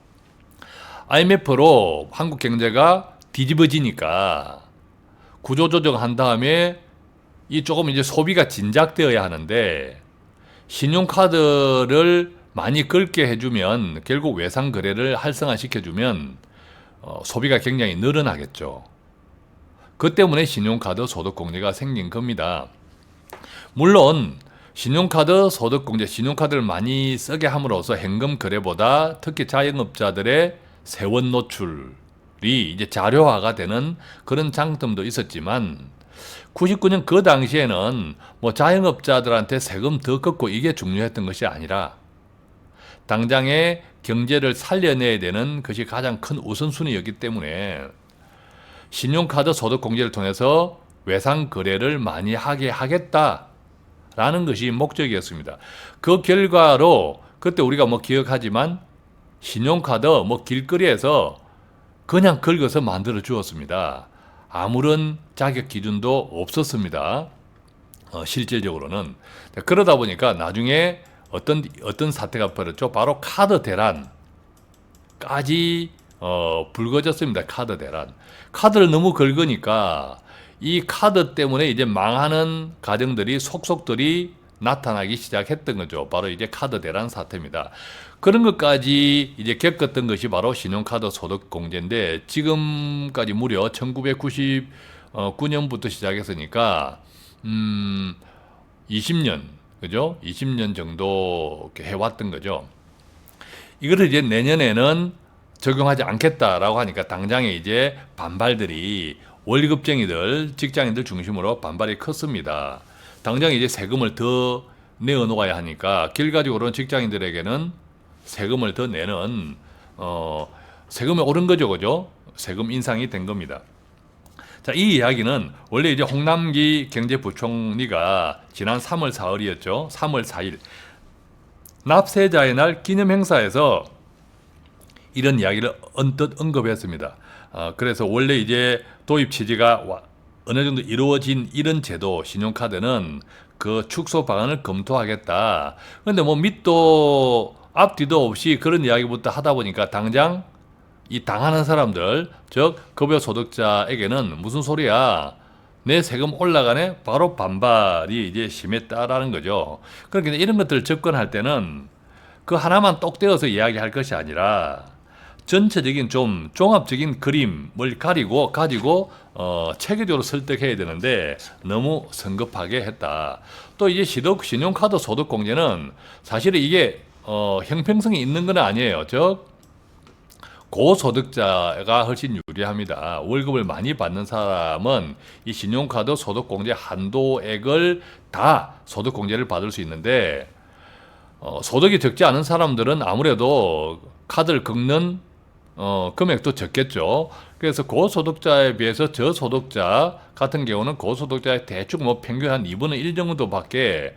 IMF로 한국 경제가 뒤집어지니까 구조조정한 다음에 이 조금 이제 소비가 진작되어야 하는데, 신용카드를 많이 긁게 해주면 결국 외상 거래를 활성화시켜주면 소비가 굉장히 늘어나겠죠. 그 때문에 신용카드 소득공제가 생긴 겁니다. 물론 신용카드 소득공제, 신용카드를 많이 쓰게 함으로써 현금 거래보다 특히 자영업자들의 세원 노출이 이제 자료화가 되는 그런 장점도 있었지만, 99년 그 당시에는 자영업자들한테 세금 더 걷고 이게 중요했던 것이 아니라 당장의 경제를 살려내야 되는 것이 가장 큰 우선순위였기 때문에 신용카드 소득공제를 통해서 외상 거래를 많이 하게 하겠다라는 것이 목적이었습니다. 그 결과로 그때 우리가 기억하지만 신용카드 길거리에서 그냥 긁어서 만들어 주었습니다. 아무런 자격 기준도 없었습니다. 실질적으로는. 그러다 보니까 나중에 어떤 사태가 벌어졌죠? 바로 카드 대란까지 불거졌습니다. 카드 대란. 카드를 너무 긁으니까 이 카드 때문에 이제 망하는 가정들이 속속들이 나타나기 시작했던 거죠. 바로 이제 카드 대란 사태입니다. 그런 것까지 이제 겪었던 것이 바로 신용카드 소득 공제인데 지금까지 무려 1999년부터 시작했으니까 20년 그죠? 20년 정도 이렇게 해왔던 거죠. 이거를 이제 내년에는 적용하지 않겠다라고 하니까 당장에 이제 반발들이 월급쟁이들, 직장인들 중심으로 반발이 컸습니다. 당장 이제 세금을 더 내어놓아야 하니까 결과적으로는 직장인들에게는 세금을 더 내는 세금이 오른 거죠, 그죠? 세금 인상이 된 겁니다. 자, 이 이야기는 원래 이제 홍남기 경제부총리가 지난 3월 4일이었죠. 3월 4일 납세자의 날 기념 행사에서 이런 이야기를 언뜻 언급했습니다. 그래서 원래 이제 도입 취지가 어느 정도 이루어진 이런 제도, 신용카드는 그 축소 방안을 검토하겠다. 그런데 뭐 밑도 앞뒤도 없이 그런 이야기부터 하다 보니까 당장 이 당하는 사람들, 즉 급여 소득자에게는 무슨 소리야? 내 세금 올라가네? 바로 반발이 이제 심했다라는 거죠. 그러니까 이런 것들을 접근할 때는 그 하나만 똑 떼어서 이야기할 것이 아니라 전체적인 좀 종합적인 그림을 가지고 체계적으로 설득해야 되는데 너무 성급하게 했다. 또 이제 신용카드 소득 공제는 사실은 이게 형평성이 있는 건 아니에요. 즉 고소득자가 훨씬 유리합니다. 월급을 많이 받는 사람은 이 신용카드 소득공제 한도액을 다 소득공제를 받을 수 있는데 소득이 적지 않은 사람들은 아무래도 카드를 긁는 금액도 적겠죠. 그래서 고소득자에 비해서 저소득자 같은 경우는 고소득자의 대충 뭐 평균 한 2분의 1 정도밖에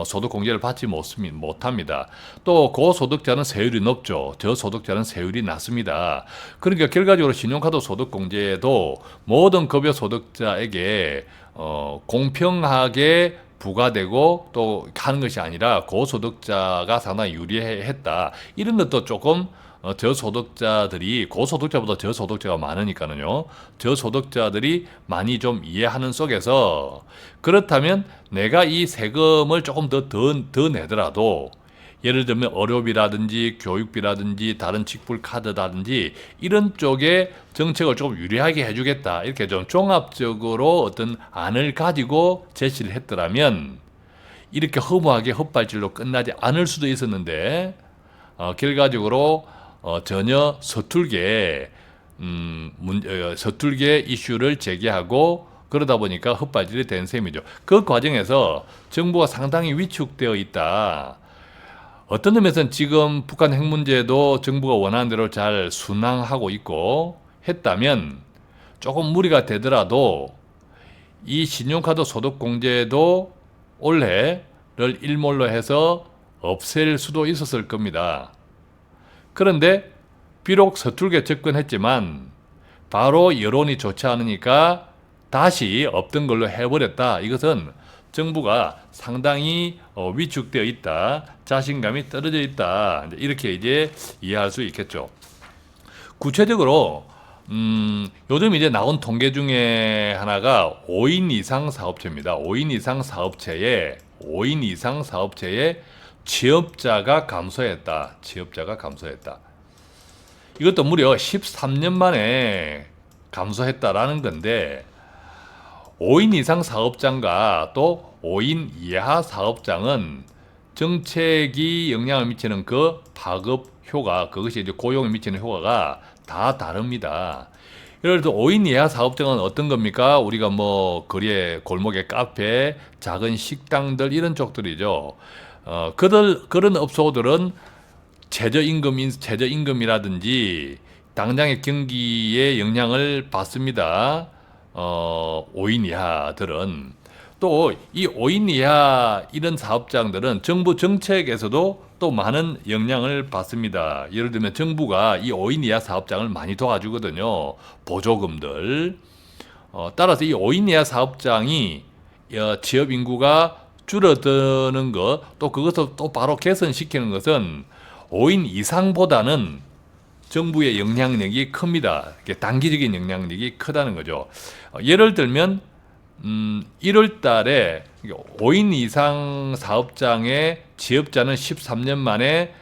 소득공제를 받지 못합니다. 또 고소득자는 세율이 높죠. 저소득자는 세율이 낮습니다. 그러니까 결과적으로 신용카드 소득공제도 모든 급여 소득자에게 공평하게 부과되고 또 하는 것이 아니라 고소득자가 상당히 유리했다. 이런 것도 조금 저소득자들이 고소득자보다 저소득자가 많으니까는요. 저소득자들이 많이 좀 이해하는 속에서 그렇다면 내가 이 세금을 조금 더 내더라도 예를 들면 의료비라든지 교육비라든지 다른 직불 카드라든지 이런 쪽에 정책을 조금 유리하게 해주겠다. 이렇게 좀 종합적으로 어떤 안을 가지고 제시를 했더라면 이렇게 허무하게 헛발질로 끝나지 않을 수도 있었는데 결과적으로 전혀 서툴게 이슈를 제기하고 그러다 보니까 헛발질이 된 셈이죠. 그 과정에서 정부가 상당히 위축되어 있다. 어떤 점에서는 지금 북한 핵 문제도 정부가 원하는 대로 잘 순항하고 있고 했다면 조금 무리가 되더라도 이 신용카드 소득공제도 올해를 일몰로 해서 없앨 수도 있었을 겁니다. 그런데 비록 서툴게 접근했지만 바로 여론이 좋지 않으니까 다시 없던 걸로 해버렸다. 이것은 정부가 상당히 위축되어 있다. 자신감이 떨어져 있다. 이렇게 이제 이해할 수 있겠죠. 구체적으로 요즘 이제 나온 통계 중에 하나가 5인 이상 사업체입니다. 5인 이상 사업체에 취업자가 감소했다. 이것도 무려 13년 만에 감소했다라는 건데 5인 이상 사업장과 또 5인 이하 사업장은 정책이 영향을 미치는 그 파급 효과, 그것이 이제 고용에 미치는 효과가 다 다릅니다. 예를 들어 5인 이하 사업장은 어떤 겁니까? 우리가 뭐 거리에 골목에 카페, 작은 식당들 이런 쪽들이죠. 그런 업소들은 최저임금이라든지 당장의 경기에 영향을 받습니다. 5인 이하들은 또 이 5인 이하 이런 사업장들은 정부 정책에서도 또 많은 영향을 받습니다. 예를 들면 정부가 이 5인 이하 사업장을 많이 도와주거든요. 보조금들. 따라서 이 5인 이하 사업장이 취업 인구가 줄어드는 것, 또 그것을 또 바로 개선시키는 것은 5인 이상보다는 정부의 영향력이 큽니다. 단기적인 영향력이 크다는 거죠. 예를 들면 1월 달에 5인 이상 사업장의 취업자는 13년 만에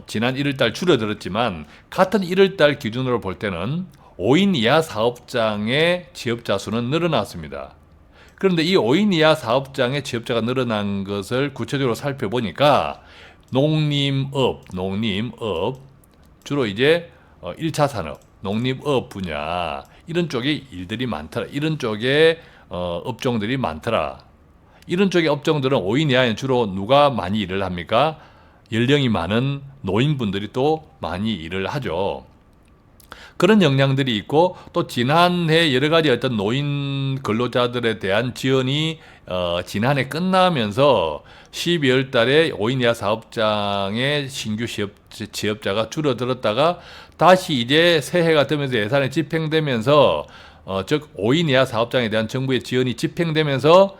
지난 1월 달 줄어들었지만 같은 1월 달 기준으로 볼 때는 5인 이하 사업장의 취업자 수는 늘어났습니다. 그런데 이 5인 이하 사업장의 취업자가 늘어난 것을 구체적으로 살펴보니까 농림업, 주로 이제 1차 산업, 농림업 분야 이런 쪽에 일들이 많더라. 이런 쪽에 업종들이 많더라. 이런 쪽의 업종들은 5인 이하에는 주로 누가 많이 일을 합니까? 연령이 많은 노인분들이 또 많이 일을 하죠. 그런 영향들이 있고 또 지난해 여러 가지 어떤 노인 근로자들에 대한 지원이 지난해 끝나면서 12월 달에 5인 이하 사업장의 신규 취업자가 줄어들었다가 다시 이제 새해가 되면서 예산이 집행되면서 즉 5인 이하 사업장에 대한 정부의 지원이 집행되면서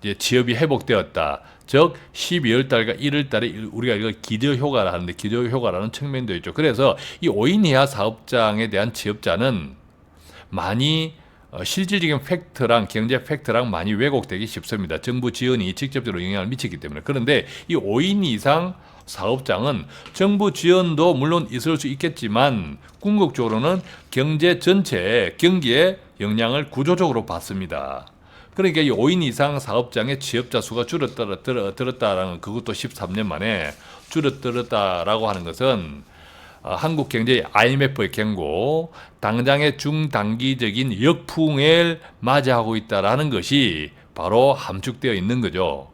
이제 취업이 회복되었다. 즉 12월 달과 1월 달에 우리가 이걸 기저효과라 하는데 기저효과라는 측면도 있죠. 그래서 이 5인 이하 사업장에 대한 취업자는 많이 실질적인 팩트랑 경제 팩트랑 많이 왜곡되기 쉽습니다. 정부 지원이 직접적으로 영향을 미치기 때문에. 그런데 이 5인 이상 사업장은 정부 지원도 물론 있을 수 있겠지만 궁극적으로는 경제 전체에 경기에 영향을 구조적으로 받습니다. 그러니까 이 5인 이상 사업장의 취업자 수가 줄어들었다라는 그것도 13년 만에 줄어들었다라고 하는 것은 한국 경제의 IMF의 경고, 당장의 중단기적인 역풍을 맞이하고 있다라는 것이 바로 함축되어 있는 거죠.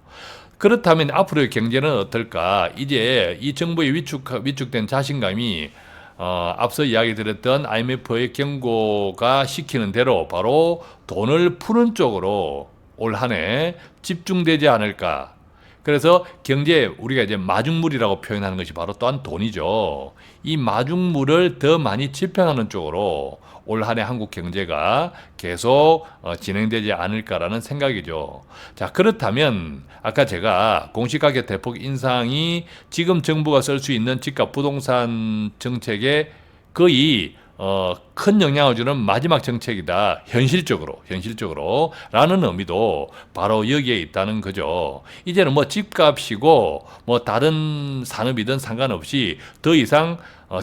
그렇다면 앞으로의 경제는 어떨까? 이제 이 정부의 위축된 자신감이 앞서 이야기 드렸던 IMF의 경고가 시키는 대로 바로 돈을 푸는 쪽으로 올 한 해 집중되지 않을까. 그래서 경제에 우리가 이제 마중물이라고 표현하는 것이 바로 또한 돈이죠. 이 마중물을 더 많이 집행하는 쪽으로 올 한 해 한국 경제가 계속 진행되지 않을까라는 생각이죠. 자, 그렇다면 아까 제가 공시가격 대폭 인상이 지금 정부가 쓸 수 있는 집값 부동산 정책에 거의 큰 영향을 주는 마지막 정책이다. 현실적으로 라는 의미도 바로 여기에 있다는 거죠. 이제는 뭐 집값이고 뭐 다른 산업이든 상관없이 더 이상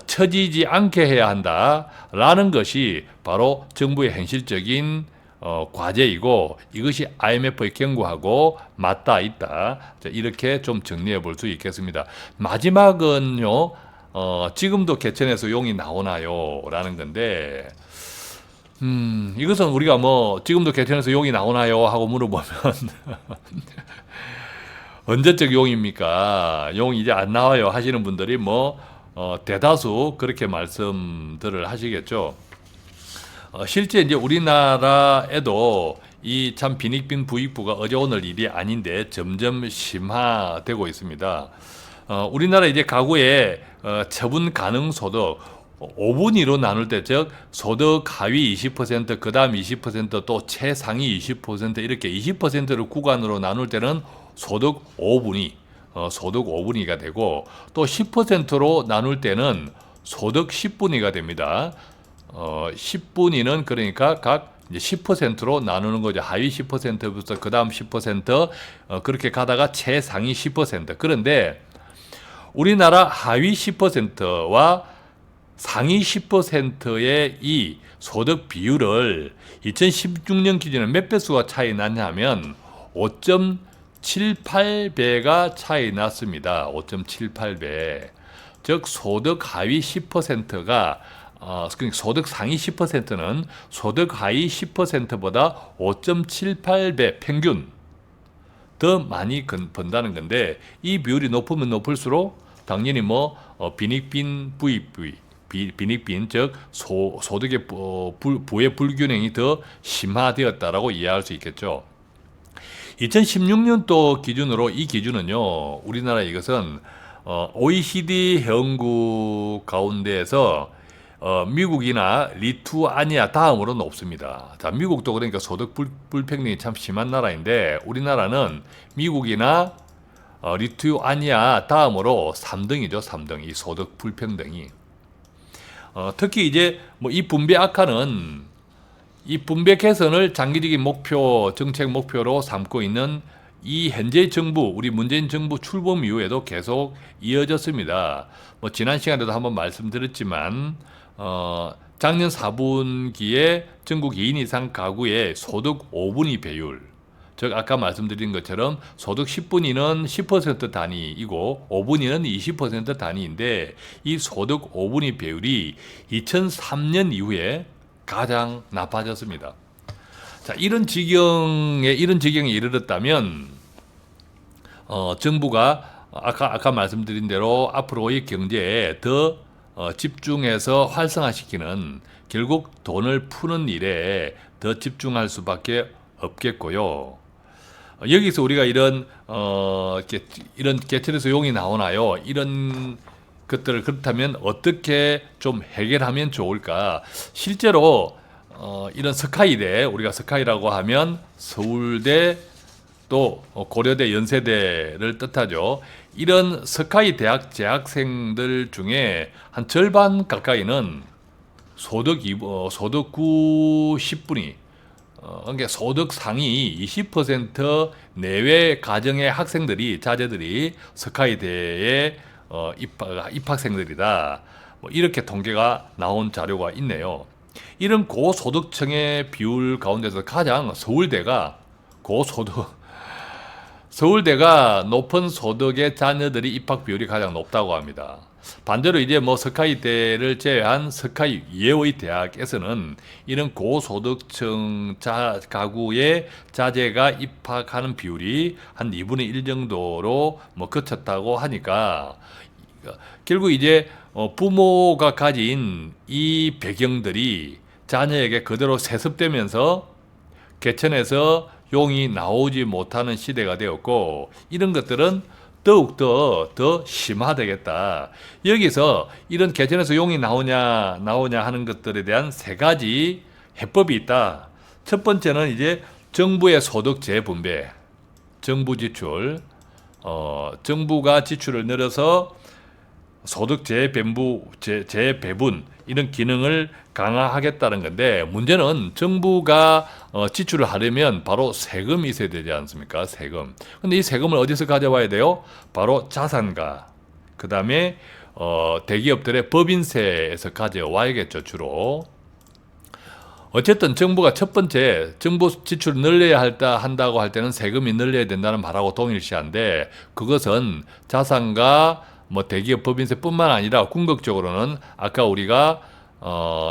처지지 않게 해야 한다라는 것이 바로 정부의 현실적인 과제이고 이것이 IMF의 경고하고 맞닿아 있다. 이렇게 좀 정리해 볼 수 있겠습니다. 마지막은요. 지금도 개천에서 용이 나오나요? 라는 건데, 이것은 우리가 뭐, 지금도 개천에서 용이 나오나요? 하고 물어보면, 언제적 용입니까? 용이 이제 안 나와요. 하시는 분들이 뭐, 대다수 그렇게 말씀들을 하시겠죠. 실제 이제 우리나라에도 이 참 빈익빈 부익부가 어제 오늘 일이 아닌데 점점 심화되고 있습니다. 우리나라 이제 가구의 처분 가능 소득 5분위로 나눌 때, 즉 소득 하위 20%, 그 다음 20%, 또 최상위 20% 이렇게 20%를 구간으로 나눌 때는 소득 5분위가 되고 또 10%로 나눌 때는 소득 10분위가 됩니다. 10분위는 그러니까 각 이제 10%로 나누는 거죠. 하위 10%부터 그 다음 10%, 그렇게 가다가 최상위 10%. 그런데 우리나라 하위 10%와 상위 10%의 이 소득 비율을 2016년 기준에 몇 배수가 차이 났냐면 5.78배가 차이 났습니다. 5.78배. 즉 소득 하위 10%가 소득 상위 10%는 소득 하위 10%보다 5.78배 평균 더 많이 번다는 건데 이 비율이 높으면 높을수록 당연히 뭐 빈익빈 부익부익 빈익빈 즉 소득의 부의 불균형이 더 심화되었다라고 이해할 수 있겠죠. 2016년도 기준으로 이 기준은요 우리나라 이것은 OECD 회원국 가운데에서 미국이나 리투아니아 다음으로 높습니다. 자, 미국도 그러니까 소득 불평등이 참 심한 나라인데 우리나라는 미국이나 리투아니아 다음으로 3등이죠. 3등. 이 소득 불평등이. 특히 이제 뭐 이 분배 악화는 이 분배 개선을 장기적인 목표, 정책 목표로 삼고 있는 이 현재 정부, 우리 문재인 정부 출범 이후에도 계속 이어졌습니다. 뭐 지난 시간에도 한번 말씀드렸지만 작년 4분기에 전국 2인 이상 가구의 소득 5분위 배율, 즉 아까 말씀드린 것처럼 소득 10분위는 10% 단위이고 5분위는 20% 단위인데 이 소득 5분위 배율이 2003년 이후에 가장 나빠졌습니다. 자, 이런 지경에 이르렀다면 정부가 아까 말씀드린 대로 앞으로의 경제에 더 집중해서 활성화시키는, 결국 돈을 푸는 일에 더 집중할 수밖에 없겠고요. 여기서 우리가 이런 개천에서 용이 나오나요? 이런 것들을 그렇다면 어떻게 좀 해결하면 좋을까? 실제로 이런 스카이대, 우리가 스카이라고 하면 서울대 또 고려대, 연세대를 뜻하죠. 이런 스카이 대학 재학생들 중에 한 절반 가까이는 소득 9, 10분위, 그러니까 소득 상위 20% 내외 가정의 학생들이, 자제들이 스카이대에 입학생들이다. 뭐 이렇게 통계가 나온 자료가 있네요. 이런 고소득층의 비율 가운데서 가장 서울대가 높은 소득의 자녀들이 입학 비율이 가장 높다고 합니다. 반대로 이제 뭐 스카이대를 제외한 스카이 이외의 대학에서는 이런 고소득층 가구의 자제가 입학하는 비율이 한 2분의 1 정도로 뭐 그쳤다고 하니까 결국 이제 부모가 가진 이 배경들이 자녀에게 그대로 세습되면서 개천에서 용이 나오지 못하는 시대가 되었고, 이런 것들은 더욱더 더 심화되겠다. 여기서 이런 개천에서 용이 나오냐 하는 것들에 대한 세 가지 해법이 있다. 첫 번째는 이제 정부의 소득 재분배, 정부 지출, 정부가 지출을 늘려서 소득 재배분 이런 기능을 강화하겠다는 건데, 문제는 정부가 지출을 하려면 바로 세금이 있어야 되지 않습니까? 세금. 근데 이 세금을 어디서 가져와야 돼요? 바로 자산가, 그 다음에 대기업들의 법인세에서 가져와야겠죠, 주로. 어쨌든 정부가 첫 번째, 정부 지출을 늘려야 한다고 할 때는 세금이 늘려야 된다는 말하고 동일시한데, 그것은 자산가, 뭐 대기업 법인세뿐만 아니라 궁극적으로는 아까 우리가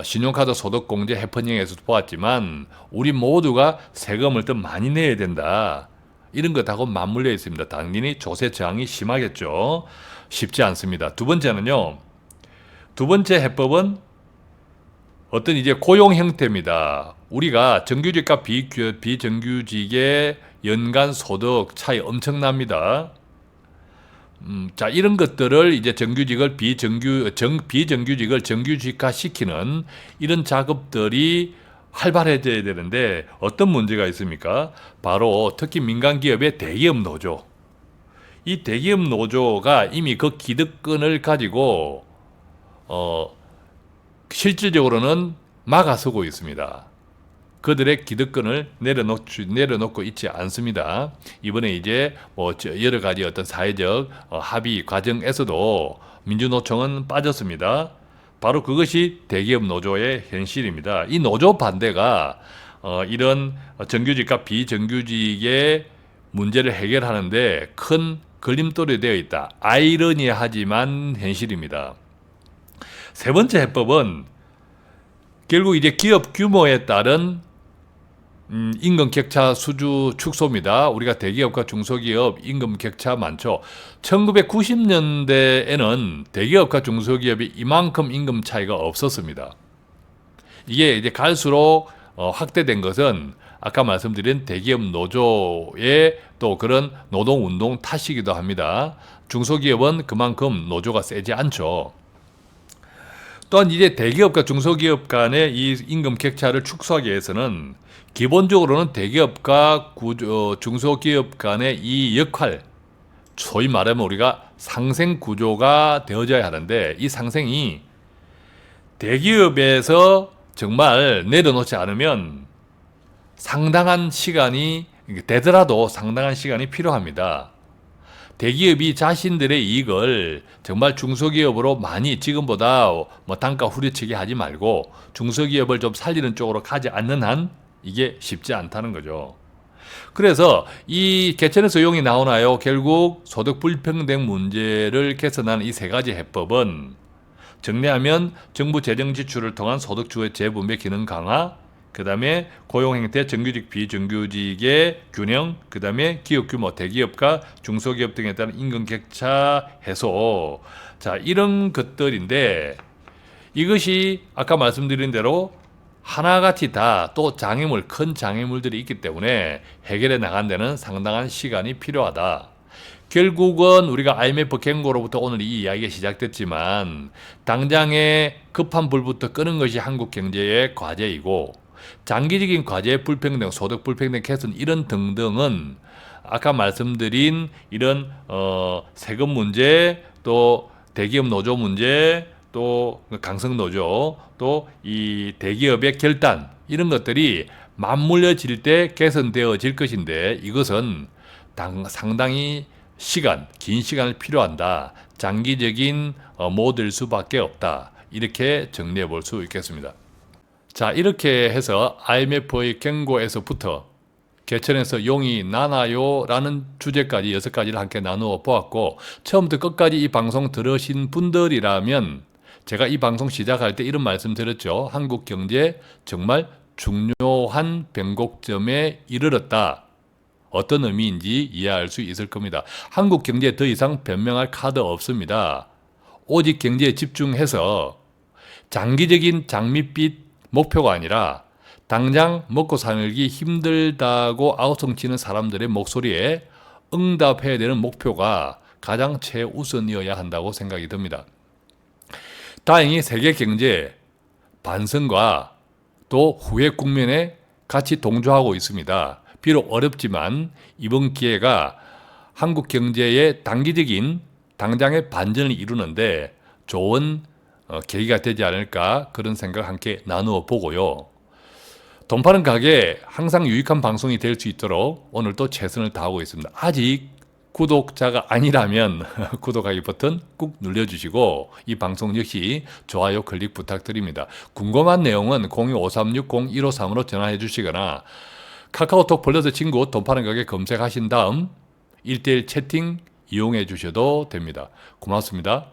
신용카드 소득공제 해퍼닝에서도 보았지만 우리 모두가 세금을 더 많이 내야 된다. 이런 것하고 맞물려 있습니다. 당연히 조세 저항이 심하겠죠. 쉽지 않습니다. 두 번째는요. 두 번째 해법은 어떤 이제 고용 형태입니다. 우리가 정규직과 비정규직의 연간 소득 차이 엄청납니다. 자, 이런 것들을 이제 비정규직을 정규직화 시키는 이런 작업들이 활발해져야 되는데 어떤 문제가 있습니까? 바로 특히 민간 기업의 대기업 노조. 이 대기업 노조가 이미 그 기득권을 가지고 실질적으로는 막아서고 있습니다. 그들의 기득권을 내려놓고 있지 않습니다. 이번에 이제 뭐 여러 가지 어떤 사회적 합의 과정에서도 민주노총은 빠졌습니다. 바로 그것이 대기업 노조의 현실입니다. 이 노조 반대가 이런 정규직과 비정규직의 문제를 해결하는데 큰 걸림돌이 되어 있다. 아이러니하지만 현실입니다. 세 번째 해법은 결국 이제 기업 규모에 따른 임금 격차 수주 축소입니다. 우리가 대기업과 중소기업 임금 격차 많죠. 1990년대에는 대기업과 중소기업이 이만큼 임금 차이가 없었습니다. 이게 이제 갈수록 확대된 것은 아까 말씀드린 대기업 노조의 또 그런 노동운동 탓이기도 합니다. 중소기업은 그만큼 노조가 세지 않죠. 또한 이제 대기업과 중소기업 간의 이 임금 격차를 축소하기 위해서는 기본적으로는 대기업과 중소기업 간의 이 역할, 소위 말하면 우리가 상생 구조가 되어져야 하는데, 이 상생이 대기업에서 정말 내려놓지 않으면 상당한 시간이 되더라도 상당한 시간이 필요합니다. 대기업이 자신들의 이익을 정말 중소기업으로 많이 지금보다 뭐 단가 후려치기 하지 말고 중소기업을 좀 살리는 쪽으로 가지 않는 한 이게 쉽지 않다는 거죠. 그래서 이 개천에서 용이 나오나요? 결국 소득 불평등 문제를 개선하는 이 세 가지 해법은 정리하면 정부 재정 지출을 통한 소득 주의 재분배 기능 강화, 그 다음에 고용행태 정규직 비정규직의 균형, 그 다음에 기업 규모 대기업과 중소기업 등에 따른 임금 격차 해소. 자, 이런 것들인데 이것이 아까 말씀드린 대로 하나같이 다 또 장애물, 큰 장애물들이 있기 때문에 해결해 나간 데는 상당한 시간이 필요하다. 결국은 우리가 IMF 경고로부터 오늘 이 이야기가 시작됐지만 당장의 급한 불부터 끄는 것이 한국 경제의 과제이고, 장기적인 과제의 불평등, 소득 불평등 개선 이런 등등은 아까 말씀드린 이런 세금 문제, 또 대기업 노조 문제, 또 강성 노조, 또 이 대기업의 결단 이런 것들이 맞물려질 때 개선되어질 것인데, 이것은 상당히 긴 시간을 필요한다. 장기적인 모델 수밖에 없다. 이렇게 정리해 볼 수 있겠습니다. 자, 이렇게 해서 IMF의 경고에서부터 개천에서 용이 나나요? 라는 주제까지 6가지를 함께 나누어 보았고, 처음부터 끝까지 이 방송 들으신 분들이라면 제가 이 방송 시작할 때 이런 말씀 드렸죠. 한국 경제 정말 중요한 변곡점에 이르렀다. 어떤 의미인지 이해할 수 있을 겁니다. 한국 경제에 더 이상 변명할 카드 없습니다. 오직 경제에 집중해서 장기적인 장밋빛 목표가 아니라 당장 먹고 살기 힘들다고 아우성치는 사람들의 목소리에 응답해야 되는 목표가 가장 최우선이어야 한다고 생각이 듭니다. 다행히 세계 경제 반성과 또 후회 국면에 같이 동조하고 있습니다. 비록 어렵지만 이번 기회가 한국 경제의 단기적인 당장의 반전을 이루는데 좋은 계기가 되지 않을까, 그런 생각 함께 나누어 보고요. 돈 파는 가게 항상 유익한 방송이 될 수 있도록 오늘도 최선을 다하고 있습니다. 아직 구독자가 아니라면 구독하기 버튼 꾹 눌러주시고 이 방송 역시 좋아요 클릭 부탁드립니다. 궁금한 내용은 025360-1535로 전화해 주시거나 카카오톡 플러스 친구 돈 파는 가게 검색하신 다음 1:1 채팅 이용해 주셔도 됩니다. 고맙습니다.